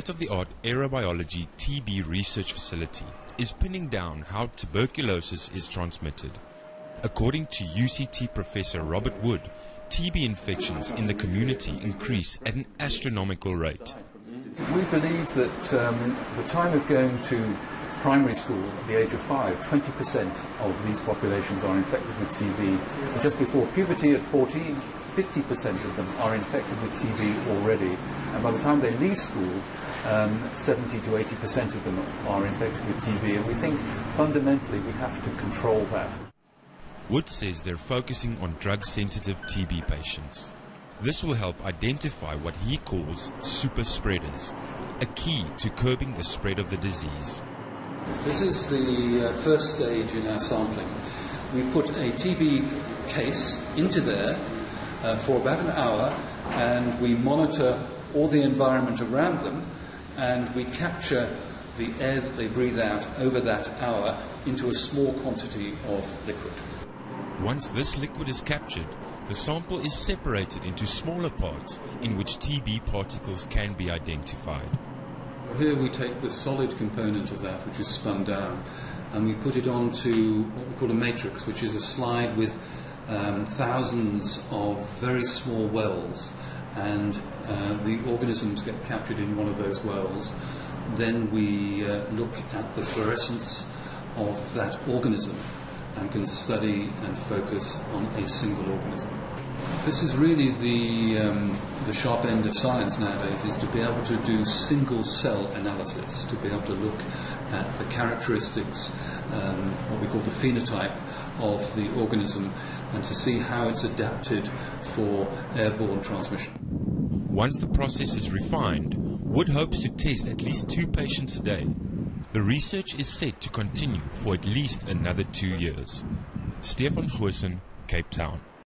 state-of-the-art aerobiology TB research facility is pinning down how tuberculosis is transmitted. According to UCT Professor Robert Wood, TB infections in the community increase at an astronomical rate. We believe that the time of going to primary school at the age of 5, 20% of these populations are infected with TB. And just before puberty at 14, 50% of them are infected with TB already. And by the time they leave school, 70 to 80% of them are infected with TB. And we think fundamentally we have to control that. Wood says they're focusing on drug-sensitive TB patients. This will help identify what he calls super spreaders, a key to curbing the spread of the disease. This is the first stage in our sampling. We put a TB case into there for about an hour, and we monitor all the environment around them, and we capture the air that they breathe out over that hour into a small quantity of liquid. Once this liquid is captured, the sample is separated into smaller parts in which TB particles can be identified. Here we take the solid component of that, which is spun down, and we put it onto what we call a matrix, which is a slide with thousands of very small wells, and the organisms get captured in one of those wells. Then we look at the fluorescence of that organism and can study and focus on a single organism. This is really the sharp end of science nowadays, is to be able to do single cell analysis, to be able to look at the characteristics, what we call the phenotype of the organism, and to see how it's adapted for airborne transmission. Once the process is refined, Wood hopes to test at least 2 patients a day. The research is set to continue for at least another 2 years. Stefan Goosen, Cape Town.